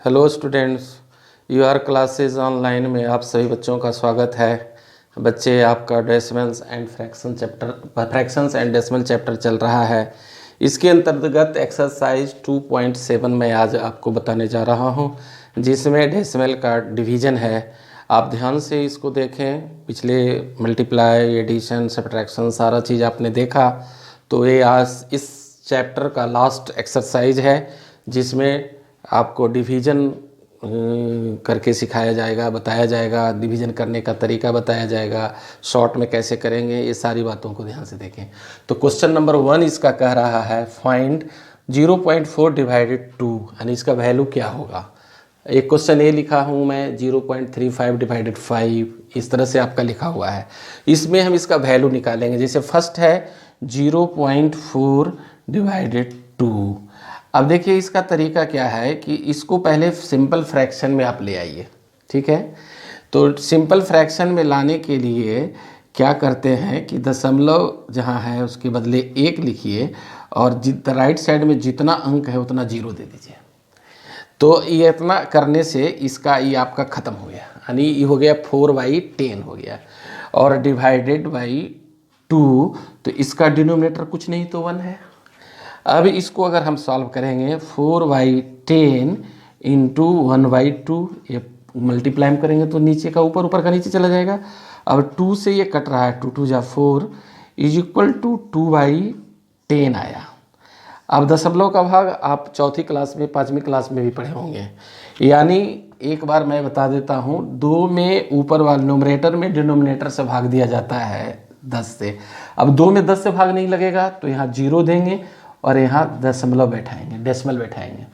Hello students, your classes online में आप सभी बच्चों का स्वागत है। बच्चे, आपका decimals and fractions and decimal chapter चल रहा है। इसके अंतर्गत एक्सरसाइज 2.7 में आज आपको बताने जा रहा हूं, जिसमें डेसिमल का डिवीज़न है। आप ध्यान से इसको देखें। पिछले मल्टीप्लाई, एडिशन, सब्ट्रैक्शन सारा चीज़ आपने देखा, तो ये आज इस चैप्टर का लास्ट एक्सरसाइज है, जिसमें आपको डिवीज़न करके सिखाया जाएगा, बताया जाएगा, डिवीज़न करने का तरीका बताया जाएगा, शॉर्ट में कैसे करेंगे, ये सारी बातों को ध्यान से देखें। तो क्वेश्चन नंबर 1 इसका कह रहा है फाइंड 0.4 डिवाइडेड 2, यानी इसका वैल्यू क्या होगा। एक क्वेश्चन ये लिखा हूँ मैं 0.35 डिवाइडेड 5, इस तरह से आपका लिखा हुआ है। इसमें हम इसका वैल्यू निकालेंगे। जैसे फर्स्ट है 0.4 डिवाइडेड 2। अब देखिए इसका तरीका क्या है कि इसको पहले सिंपल फ्रैक्शन में आप ले आइए, ठीक है। तो सिंपल फ्रैक्शन में लाने के लिए क्या करते हैं कि दशमलव जहाँ है उसके बदले 1 लिखिए, और राइट साइड में जितना अंक है उतना 0 दे दीजिए। तो ये इतना करने से इसका ये आपका ख़त्म हो गया, यानी ये हो गया 4/10 हो गया, और डिवाइडेड बाई 2, तो इसका डिनोमिनेटर कुछ नहीं तो 1 है। अब इसको अगर हम सॉल्व करेंगे 4/10 इंटू 1/2, ये मल्टीप्लाई करेंगे तो नीचे का ऊपर, ऊपर का नीचे चला जाएगा। अब 2 से ये कट रहा है, 2 2 जा 4 इज इक्वल टू 2/10 आया। अब दशमलव का भाग आप चौथी क्लास में, 5वीं क्लास में भी पढ़े होंगे। यानी एक बार मैं बता देता हूँ, 2 में ऊपर वाले न्यूमरेटर में डिनोमिनेटर से भाग दिया जाता है 10 से। अब 2 में 10 से भाग नहीं लगेगा तो यहाँ 0 देंगे और यहाँ दशमलव बैठाएंगे, डेसिमल बैठाएंगे।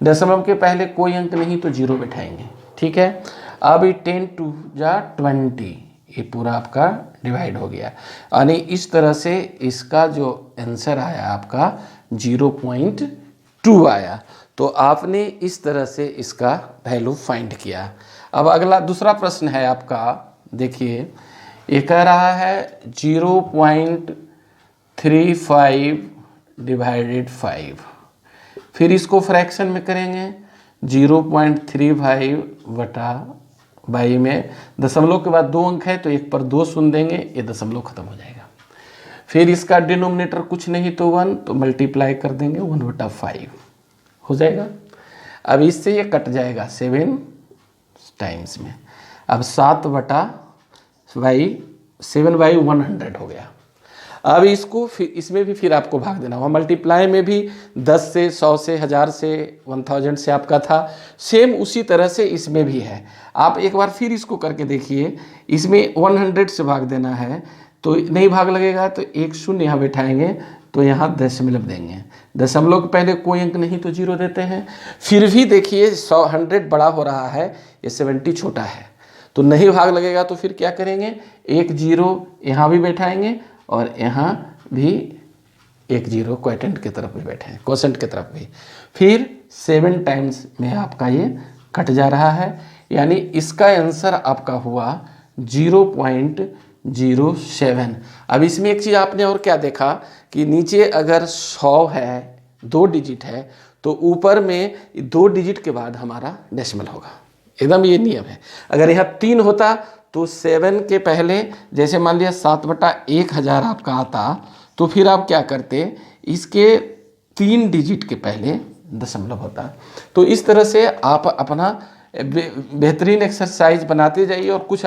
दशमलव के पहले कोई अंक नहीं तो 0 बैठाएंगे, ठीक है। अब 10 2 जा 20, ये पूरा आपका डिवाइड हो गया। यानी इस तरह से इसका जो आंसर आया आपका 0.2 आया। तो आपने इस तरह से इसका वैल्यू फाइंड किया। अब अगला दूसरा प्रश्न है आपका, देखिए ये कह रहा है 0.35 डिवाइडेड 5। फिर इसको फ्रैक्शन में करेंगे, 0.35 बटा बाई में दशमलव के बाद 2 अंक है तो 1 पर 2 शून्य देंगे, ये दशमलव खत्म हो जाएगा। फिर इसका डिनोमिनेटर कुछ नहीं तो 1, तो मल्टीप्लाई कर देंगे 1/5 हो जाएगा। अब इससे ये कट जाएगा 7 टाइम्स में। अब 7/100 हो गया। अब इसको फिर इसमें भी फिर आपको भाग देना होगा। मल्टीप्लाई में भी 10 से, 100 से, 1000 से, 1000 से आपका था, सेम उसी तरह से इसमें भी है। आप एक बार फिर इसको करके देखिए। इसमें 100 से भाग देना है तो नहीं भाग लगेगा, तो 1 शून्य यहाँ बैठाएंगे तो यहाँ दशमलव देंगे। दशमलव के पहले कोई अंक नहीं तो 0 देते हैं। फिर भी देखिए 100 बड़ा हो रहा है, ये 70 छोटा है, तो नहीं भाग लगेगा। तो फिर क्या करेंगे, 1 0 यहाँ भी बैठाएंगे और यहाँ भी 1 0 क्वोटिएंट की तरफ भी बैठे हैं, क्वोशेंट की तरफ भी। फिर 7 टाइम्स में आपका ये कट जा रहा है। यानी इसका आंसर आपका हुआ 0.07। अब इसमें एक चीज़ आपने और क्या देखा कि नीचे अगर 100 है, 2 डिजिट है, तो ऊपर में 2 डिजिट के बाद हमारा डेसिमल होगा। एकदम ये नियम है। अगर यहाँ 3 होता तो 7 के पहले, जैसे मान लिया 7/1000 आपका आता, तो फिर आप क्या करते, इसके 3 डिजिट के पहले दशमलव होता। तो इस तरह से आप अपना बेहतरीन एक्सरसाइज बनाते जाइए और कुछ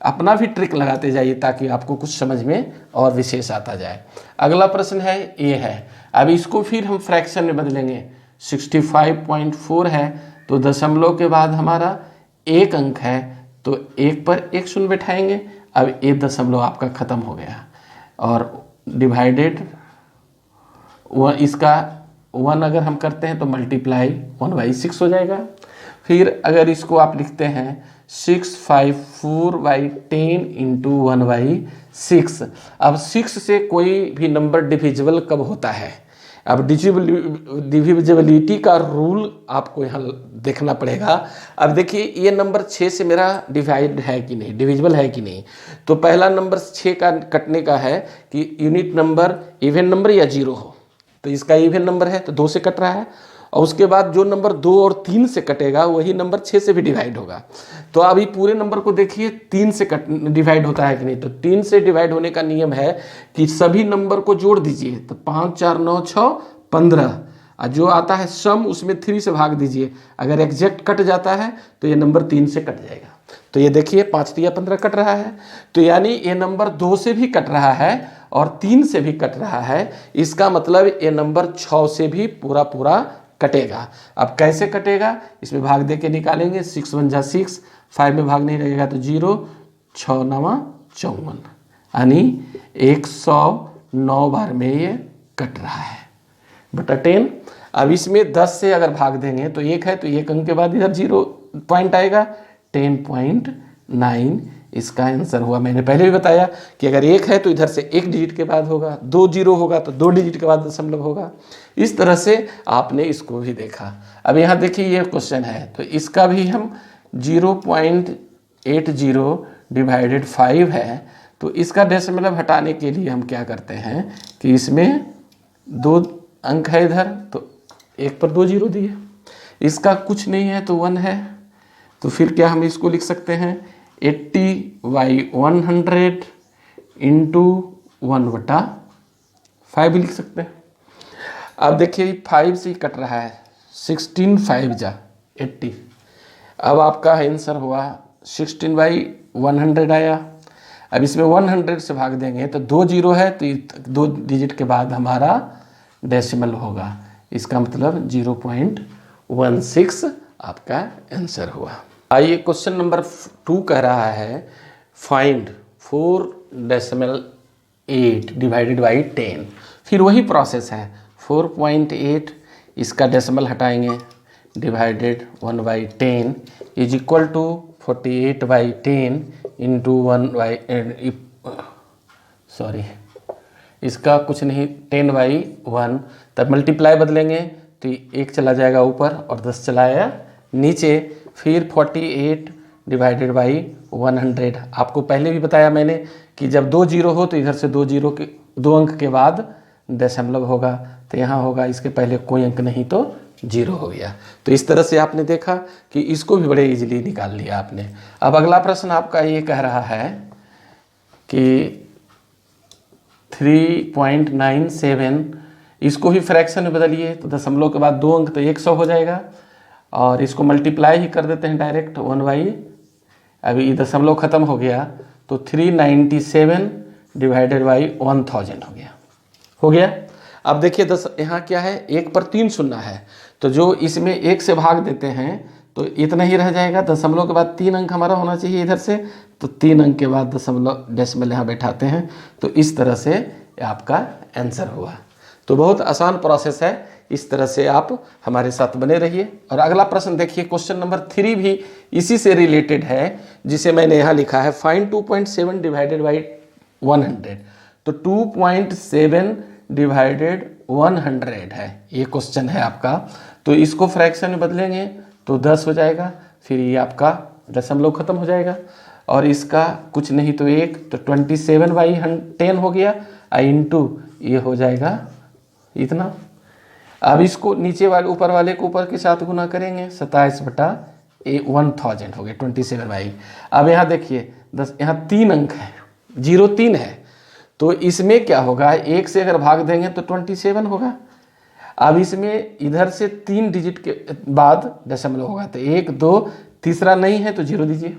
अपना भी ट्रिक लगाते जाइए, ताकि आपको कुछ समझ में और विशेष आता जाए। अगला प्रश्न है, ये है। अब इसको फिर हम फ्रैक्शन में बदलेंगे। 65.4 है तो दशमलव के बाद हमारा 1 अंक है, तो 1 पर 1 शून्य बैठाएंगे। अब 1 दशमलव आपका ख़त्म हो गया, और डिवाइडेड इसका 1 अगर हम करते हैं तो मल्टीप्लाई 1/6 हो जाएगा। फिर अगर इसको आप लिखते हैं 654/10 इंटू 1/6। अब 6 से कोई भी नंबर डिविजिबल कब होता है, अब डिविजिबिलिटी का रूल आपको यहाँ देखना पड़ेगा। अब देखिए ये नंबर 6 से मेरा डिवाइड है कि नहीं, डिविजिबल है कि नहीं। तो पहला नंबर 6 का कटने का है कि यूनिट नंबर इवन नंबर या 0 हो, तो इसका इवन नंबर है तो 2 से कट रहा है। और उसके बाद जो नंबर 2 और 3 से कटेगा वही नंबर 6 से भी डिवाइड होगा। तो अभी पूरे नंबर को देखिए 3 से डिवाइड होता है कि नहीं, तो 3 से डिवाइड होने का नियम है कि सभी नंबर को जोड़ दीजिए, तो 5 4 9 6 15, और जो आता है सम उसमें 3 से भाग दीजिए। अगर एग्जैक्ट कट जाता है तो ये नंबर 3 से कट जाएगा। तो ये देखिए 5 3 15 कट रहा है, तो यानी ये नंबर 2 से भी कट रहा है और 3 से भी कट रहा है। इसका मतलब ये नंबर 6 से भी पूरा पूरा कटेगा। अब कैसे कटेगा, इसमें भाग दे के निकालेंगे। 6 1 जा 6, 5 में भाग नहीं लगेगा तो 0, 6 9 54, यानी 109 बार में ये कट रहा है बटा 10। अब इसमें 10 से अगर भाग देंगे तो 1 है, तो 1 अंक के बाद इधर 0 पॉइंट आएगा, 10.9 इसका आंसर हुआ। मैंने पहले भी बताया कि अगर 1 है तो इधर से 1 डिजिट के बाद होगा, 2 0 होगा तो 2 डिजिट के बाद दशमलव होगा। इस तरह से आपने इसको भी देखा। अब यहाँ देखिए ये क्वेश्चन है, तो इसका भी हम 0.80 डिवाइडेड 5 है, तो इसका दशमलव हटाने के लिए हम क्या करते हैं कि इसमें 2 अंक है इधर, तो 1 पर 2 0 दिए। इसका कुछ नहीं है तो 1 है, तो फिर क्या हम इसको लिख सकते हैं 80/100 इंटू 1/5 लिख सकते हैं। अब देखिए 5 से ही कट रहा है, 16 5 जा 80। अब आपका आंसर हुआ 16/100 आया। अब इसमें 100 से भाग देंगे तो 2 0 है, तो 2 डिजिट के बाद हमारा डेसिमल होगा। इसका मतलब 0.16 आपका आंसर हुआ। आइए क्वेश्चन नंबर 2 कह रहा है फाइंड 4.8 डिवाइडेड बाई 10। फिर वही प्रोसेस है, 4.8 इसका डेसिमल हटाएंगे, divided 1/10 is equal to 48/10 into 1/, sorry इसका कुछ नहीं 10/1, तब मल्टीप्लाई बदलेंगे तो 1 चला जाएगा ऊपर और 10 चला आया नीचे। फिर 48 डिवाइडेड बाई 100। आपको पहले भी बताया मैंने कि जब 2 0 हो तो इधर से 2 0 के 2 अंक के बाद दशमलव होगा, तो यहाँ होगा इसके पहले कोई अंक नहीं तो 0 हो गया। तो इस तरह से आपने देखा कि इसको भी बड़े इजीली निकाल लिया आपने। अब अगला प्रश्न आपका ये कह रहा है कि 3.97, इसको भी फ्रैक्शन में बदलिए, तो दशमलव के बाद 2 अंक तो 100 हो जाएगा, और इसको मल्टीप्लाई ही कर देते हैं डायरेक्ट 1/, अभी ये दशमलव खत्म हो गया तो 397 डिवाइडेड बाई 1000 हो गया। अब देखिए यहाँ क्या है, 1 पर 3 शून्य है, तो जो इसमें 1 से भाग देते हैं तो इतना ही रह जाएगा। दशमलव के बाद 3 अंक हमारा होना चाहिए इधर से, तो 3 अंक के बाद दशमलव डेसिमल यहाँ बैठाते हैं, तो इस तरह से आपका आंसर हुआ। तो बहुत आसान प्रोसेस है, इस तरह से आप हमारे साथ बने रहिए। और अगला प्रश्न देखिए, क्वेश्चन नंबर 3 भी इसी से रिलेटेड है, जिसे मैंने यहाँ लिखा है फाइंड 2.7 डिवाइडेड बाई 100। तो 2.7 डिवाइडेड 100 है, ये क्वेश्चन है आपका। तो इसको फ्रैक्शन में बदलेंगे तो 10 हो जाएगा, फिर ये आपका दशमलव खत्म हो जाएगा, और इसका कुछ नहीं तो 1, तो 27/10 हो गया, इंटू ये हो जाएगा इतना। अब इसको नीचे वाले ऊपर वाले को ऊपर के साथ गुना करेंगे, 27/1000 हो गए 27/। अब यहाँ देखिए यहाँ 3 अंक है, 0 3 है, तो इसमें क्या होगा, 1 से अगर भाग देंगे तो 27 होगा। अब इसमें इधर से 3 डिजिट के बाद दशमलव होगा, तो 1 2 तीसरा नहीं है तो 0 दीजिए,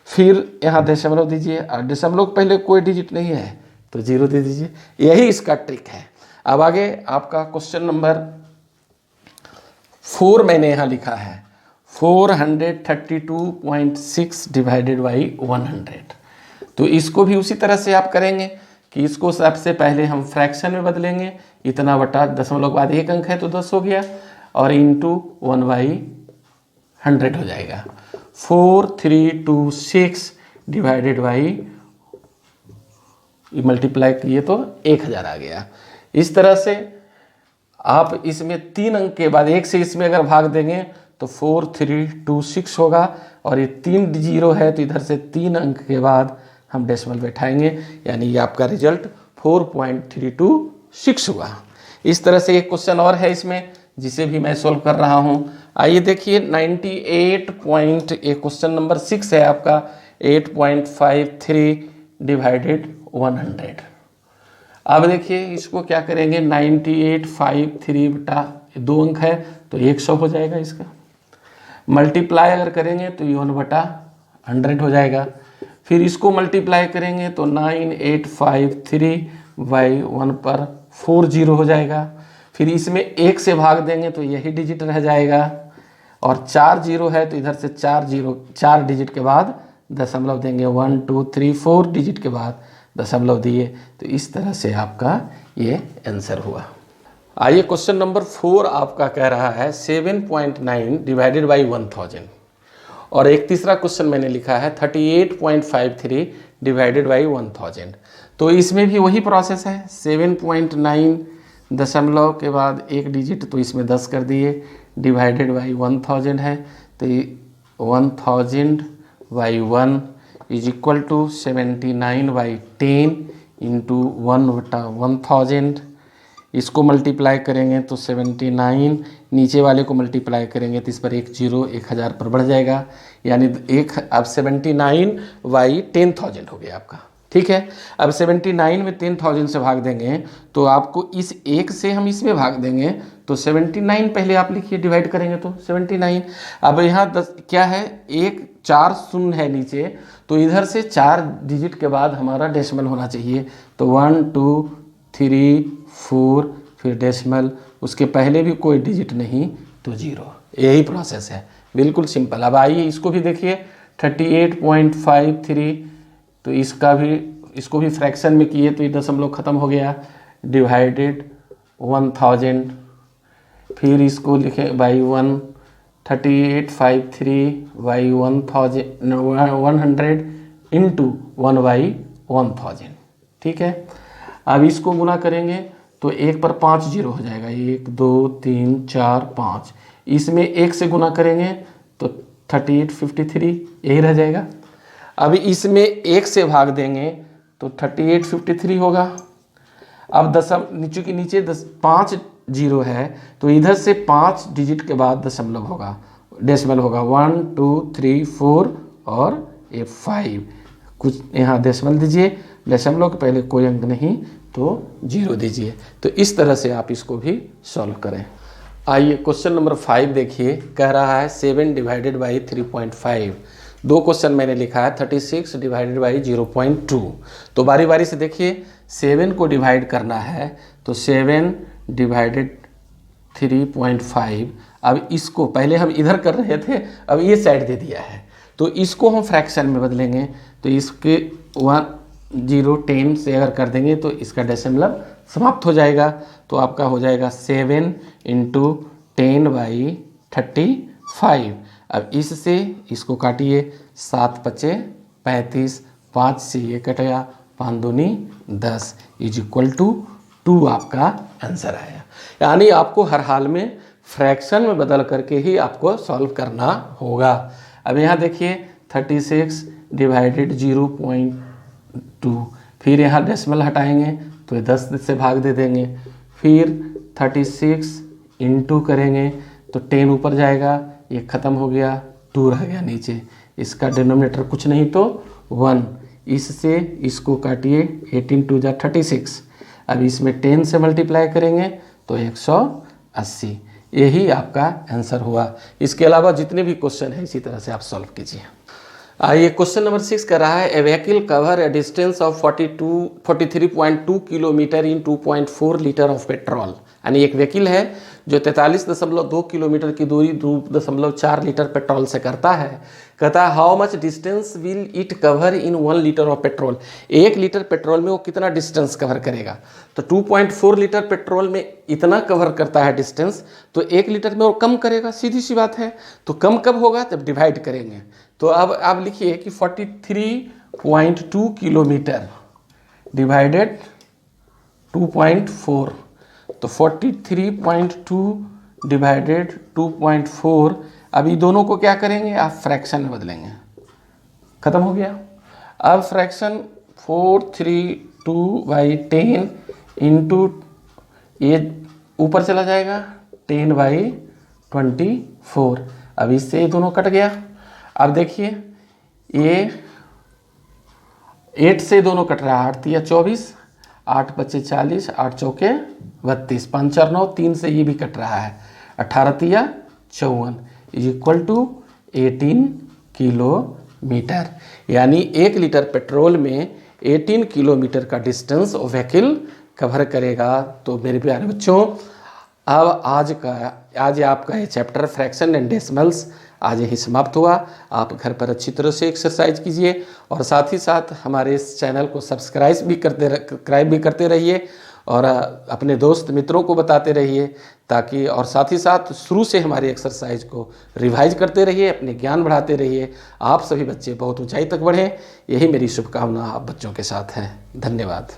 फिर यहाँ दशमलव दीजिए, और दशमलव पहले कोई डिजिट नहीं है तो 0 दे दीजिए। यही इसका ट्रिक है। अब आगे आपका क्वेश्चन नंबर 4 मैंने यहाँ लिखा है 432.6 डिवाइडेड बाई 100। तो इसको भी उसी तरह से आप करेंगे कि इसको सबसे पहले हम फ्रैक्शन में बदलेंगे, इतना बटा दशमलव के बाद 1 अंक है तो 10 हो गया, और इंटू 1/100 हो जाएगा। 4326 डिवाइडेड बाई, मल्टीप्लाई किए तो 1000 आ गया। इस तरह से आप इसमें 3 अंक के बाद 1 से इसमें अगर भाग देंगे तो 4326 होगा, और ये 3 0 है तो इधर से 3 अंक के बाद हम डेसिमल बैठाएंगे, यानी ये आपका रिजल्ट 4.326 हुआ। इस तरह से एक क्वेश्चन और है इसमें, जिसे भी मैं सोल्व कर रहा हूँ। आइए देखिए 98 पॉइंट, एक क्वेश्चन नंबर 6 है आपका, 8.53 डिवाइडेड 100। अब देखिए इसको क्या करेंगे, 9853 बटा 2 अंक है तो 100 हो जाएगा। इसका मल्टीप्लाई अगर करेंगे तो ये 1/100 हो जाएगा। फिर इसको मल्टीप्लाई करेंगे तो 9853 बाई 1 पर 40 हो जाएगा। फिर इसमें 1 से भाग देंगे तो यही डिजिट रह जाएगा, और 4 जीरो है तो इधर से 4 डिजिट के बाद दशमलव देंगे, 1 2 3 4 डिजिट के बाद दशमलव दिए। तो इस तरह से आपका ये आंसर हुआ। आइए क्वेश्चन नंबर 4 आपका कह रहा है 7.9 डिवाइडेड बाई 1000, और एक तीसरा क्वेश्चन मैंने लिखा है 38.53 डिवाइडेड बाई 1000। तो इसमें भी वही प्रोसेस है, 7.9 दशमलव के बाद एक डिजिट तो इसमें 10 कर दिए, डिवाइडेड बाई 1000 है तो 1000 by 1 is equal to 79 by 10 into 1/1000। इसको मल्टीप्लाई करेंगे तो 79, नीचे वाले को मल्टीप्लाई करेंगे तो इस पर एक जीरो 1000 पर बढ़ जाएगा, यानी अब 79 बाई 10,000 हो गया आपका। ठीक है, अब 79 में 10,000 से भाग देंगे तो आपको इस एक से हम इसमें भाग देंगे तो 79 पहले आप लिखिए, डिवाइड करेंगे तो 79। अब यहाँ 10 क्या है, एक 4 शून्य है नीचे, तो इधर से 4 डिजिट के बाद हमारा डेसिमल होना चाहिए। तो 1 2 3 4 फिर डेसिमल, उसके पहले भी कोई डिजिट नहीं तो 0। यही प्रोसेस है, बिल्कुल सिंपल। अब आइए इसको भी देखिए 38.53, तो इसको भी फ्रैक्शन में किए तो ये दशमलव खत्म हो गया, डिवाइडेड 1000। फिर इसको लिखे बाई 1, 3853 बाई 100 इंटू 1/1000। ठीक है, अब इसको गुना करेंगे तो 1 पर 5 जीरो हो जाएगा, 1 2 3 4 5। इसमें 1 से गुना करेंगे तो 3853 यही रह जाएगा। अब इसमें 1 से भाग देंगे तो 3853 होगा। अब नीचे के नीचे 5 जीरो है तो इधर से 5 डिजिट के बाद दशमलव होगा, डेसिमल होगा, 1 2 3 4 और ये 5। कुछ यहाँ डेसिमल दीजिए, दशमलव के पहले कोई अंक नहीं तो 0 दीजिए। तो इस तरह से आप इसको भी सॉल्व करें। आइए क्वेश्चन नंबर 5 देखिए, कह रहा है 7 डिवाइडेड बाई 3.5। दो क्वेश्चन मैंने लिखा है 36 डिवाइडेड बाई 0.2। तो बारी बारी से देखिए, 7 को डिवाइड करना है तो 7 डिवाइडेड 3.5। अब इसको पहले हम इधर कर रहे थे, अब ये साइड दे दिया है तो इसको हम फ्रैक्शन में बदलेंगे। तो इसके 1 0 10 से अगर कर देंगे तो इसका डेसिमल समाप्त हो जाएगा। तो आपका हो जाएगा 7 इंटू 10 बाई 35। अब इससे इसको काटिए, 7 पचे 35, 5 से ये कट गया, 5 दूनी 10 इज इक्वल टू 2 आपका आंसर आया। यानी आपको हर हाल में फ्रैक्शन में बदल करके ही आपको सॉल्व करना होगा। अब यहाँ देखिए 36 डिवाइडेड 0.2, फिर यहाँ डेसिमल हटाएंगे तो 10 से भाग दे देंगे, फिर 36 इंटू करेंगे तो 10 ऊपर जाएगा, ये ख़त्म हो गया, 2 रह गया नीचे, इसका डिनोमिनेटर कुछ नहीं तो 1। इससे इसको काटिए, 18 2 जा 36। अब इसमें 10 से मल्टीप्लाई करेंगे तो 180। यही आपका आंसर हुआ। इसके अलावा जितने भी क्वेश्चन हैं इसी तरह से आप सॉल्व कीजिए। आइए क्वेश्चन नंबर 6 कर रहा है, a vehicle cover a distance of 43.2 kilometre in 2.4 litre of petrol. यानी एक व्हीकल है जो 43.2 किलोमीटर की दूरी 2.4 लीटर पेट्रोल से करता है। कहता है how much distance will it cover in 1 litre of petrol. 1 litre petrol में वो कितना डिस्टेंस कवर करेगा। तो 2.4 लीटर पेट्रोल में इतना कवर करता है डिस्टेंस, तो 1 लीटर में वो कम करेगा, सीधी सी बात है। तो कम कब होगा, तब डिवाइड करेंगे। तो अब आप लिखिए कि 43.2 किलोमीटर डिवाइडेड 2.4, तो 43.2 डिवाइडेड 2.4। अभी दोनों को क्या करेंगे, आप फ्रैक्शन में बदलेंगे, खत्म हो गया। अब फ्रैक्शन 432/10 इंटू, ये ऊपर चला जाएगा 10/24। अब इससे ये दोनों कट गया। अब देखिए ये 8 से दोनों कट रहा है, 8 तिया 24, 8 पच्चे 40, 8 चौके 32, 5 4 9, 3 से ये भी कट रहा है, 18 तिया 54 इक्वल टू 18 किलोमीटर। यानी 1 लीटर पेट्रोल में 18 किलोमीटर का डिस्टेंस व्हीकल कवर करेगा। तो मेरे प्यारे बच्चों, अब आज आपका ये चैप्टर फ्रैक्शन एंड डेसिमल्स आज यही समाप्त हुआ। आप घर पर अच्छी तरह से एक्सरसाइज कीजिए और साथ ही साथ हमारे इस चैनल को सब्सक्राइब भी करते रहिए और अपने दोस्त मित्रों को बताते रहिए, ताकि और साथ ही साथ शुरू से हमारी एक्सरसाइज को रिवाइज करते रहिए, अपने ज्ञान बढ़ाते रहिए। आप सभी बच्चे बहुत ऊंचाई तक बढ़ें, यही मेरी शुभकामना आप बच्चों के साथ है। धन्यवाद।